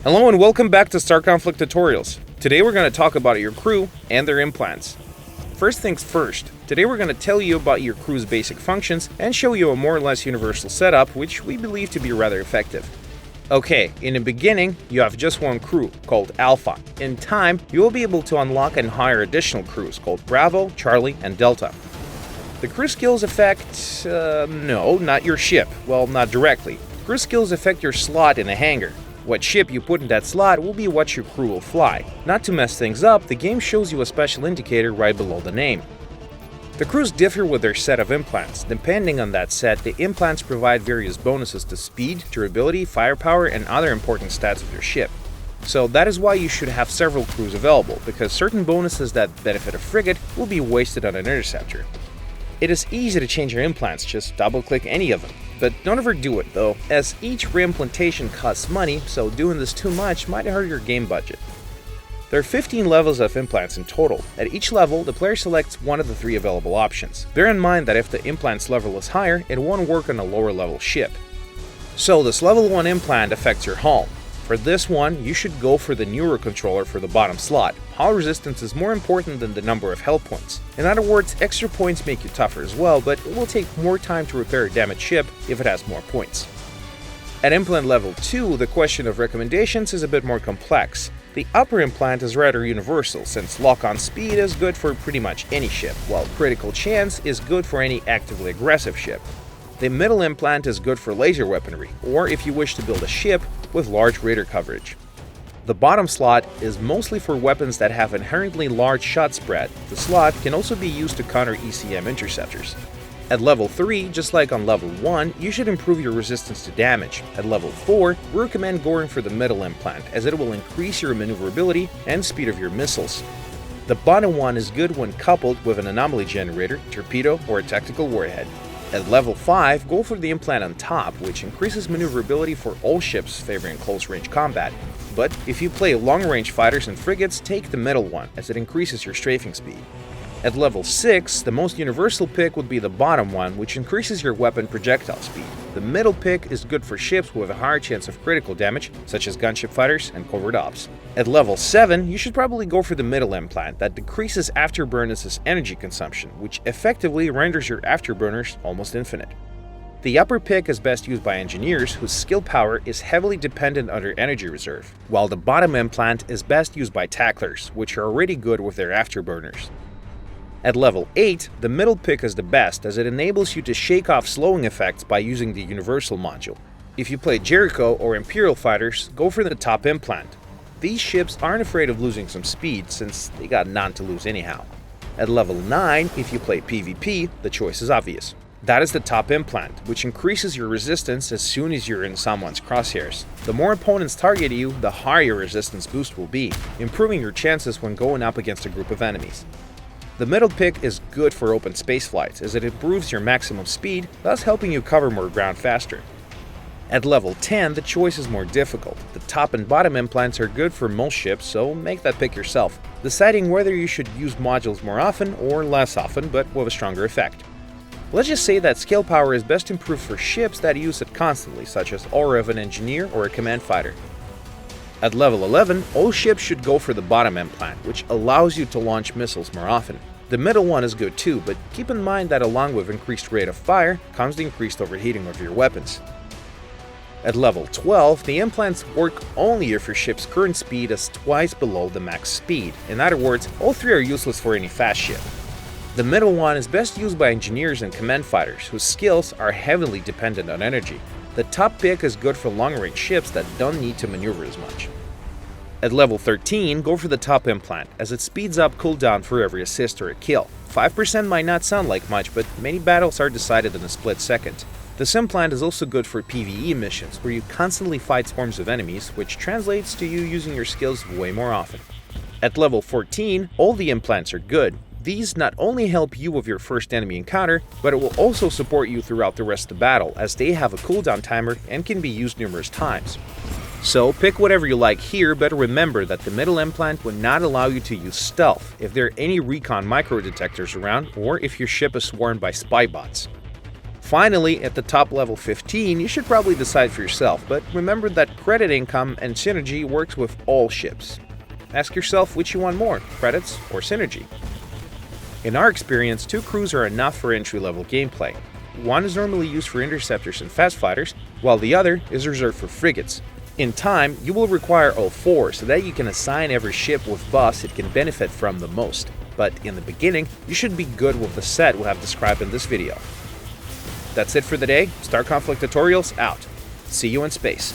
Hello and welcome back to Star Conflict Tutorials. Today we're going to talk about your crew and their implants. First things first, today we're going to tell you about your crew's basic functions and show you a more or less universal setup which we believe to be rather effective. Okay, in the beginning, you have just one crew, called Alpha. In time, you will be able to unlock and hire additional crews, called Bravo, Charlie, and Delta. The crew skills affect... no, not your ship. Well, not directly. Crew skills affect your slot in a hangar. What ship you put in that slot will be what your crew will fly. Not to mess things up, the game shows you a special indicator right below the name. The crews differ with their set of implants. Depending on that set, the implants provide various bonuses to speed, durability, firepower, and other important stats of your ship. So that is why you should have several crews available, because certain bonuses that benefit a frigate will be wasted on an interceptor. It is easy to change your implants, just double-click any of them. But don't overdo it though, as each reimplantation costs money, so doing this too much might hurt your game budget. There are 15 levels of implants in total. At each level, the player selects one of the 3 available options. Bear in mind that if the implant's level is higher, it won't work on a lower level ship. So this level 1 implant affects your hull. For this one, you should go for the neurocontroller for the bottom slot. Hull resistance is more important than the number of health points. In other words, extra points make you tougher as well, but it will take more time to repair a damaged ship if it has more points. At implant level 2, the question of recommendations is a bit more complex. The upper implant is rather universal, since lock-on speed is good for pretty much any ship, while critical chance is good for any actively aggressive ship. The middle implant is good for laser weaponry, or if you wish to build a ship with large radar coverage. The bottom slot is mostly for weapons that have inherently large shot spread. The slot can also be used to counter ECM interceptors. At level 3, just like on level 1, you should improve your resistance to damage. At level 4, we recommend going for the middle implant, as it will increase your maneuverability and speed of your missiles. The bottom one is good when coupled with an anomaly generator, torpedo, or a tactical warhead. At level 5, go for the implant on top, which increases maneuverability for all ships favoring close-range combat. But if you play long-range fighters and frigates, take the middle one, as it increases your strafing speed. At level 6, the most universal pick would be the bottom one, which increases your weapon projectile speed. The middle pick is good for ships with a higher chance of critical damage, such as gunship fighters and covert ops. At level 7, you should probably go for the middle implant that decreases afterburners' energy consumption, which effectively renders your afterburners almost infinite. The upper pick is best used by engineers whose skill power is heavily dependent on their energy reserve, while the bottom implant is best used by tacklers, which are already good with their afterburners. At level 8, the middle pick is the best, as it enables you to shake off slowing effects by using the universal module. If you play Jericho or Imperial fighters, go for the top implant. These ships aren't afraid of losing some speed, since they got none to lose anyhow. At level 9, if you play PvP, the choice is obvious. That is the top implant, which increases your resistance as soon as you're in someone's crosshairs. The more opponents target you, the higher your resistance boost will be, improving your chances when going up against a group of enemies. The middle pick is good for open space flights, as it improves your maximum speed, thus helping you cover more ground faster. At level 10, the choice is more difficult. The top and bottom implants are good for most ships, so make that pick yourself, deciding whether you should use modules more often or less often, but with a stronger effect. Let's just say that skill power is best improved for ships that use it constantly, such as aura of an engineer or a command fighter. At level 11, all ships should go for the bottom implant, which allows you to launch missiles more often. The middle one is good too, but keep in mind that along with increased rate of fire comes the increased overheating of your weapons. At level 12, the implants work only if your ship's current speed is twice below the max speed. In other words, all 3 are useless for any fast ship. The middle one is best used by engineers and command fighters, whose skills are heavily dependent on energy. The top pick is good for long-range ships that don't need to maneuver as much. At level 13, go for the top implant, as it speeds up cooldown for every assist or a kill. 5% might not sound like much, but many battles are decided in a split second. This implant is also good for PvE missions, where you constantly fight swarms of enemies, which translates to you using your skills way more often. At level 14, all the implants are good. These not only help you with your first enemy encounter, but it will also support you throughout the rest of the battle, as they have a cooldown timer and can be used numerous times. So pick whatever you like here, but remember that the middle implant will not allow you to use stealth if there are any recon micro detectors around, or if your ship is swarmed by spy bots. Finally, at the top level 15, you should probably decide for yourself, but remember that credit income and synergy works with all ships. Ask yourself which you want more, credits or synergy. In our experience, 2 crews are enough for entry-level gameplay. One is normally used for interceptors and fast fighters, while the other is reserved for frigates. In time, you will require all 4 so that you can assign every ship with buffs it can benefit from the most. But in the beginning, you should be good with the set we'll have described in this video. That's it for the day. Star Conflict Tutorials out. See you in space.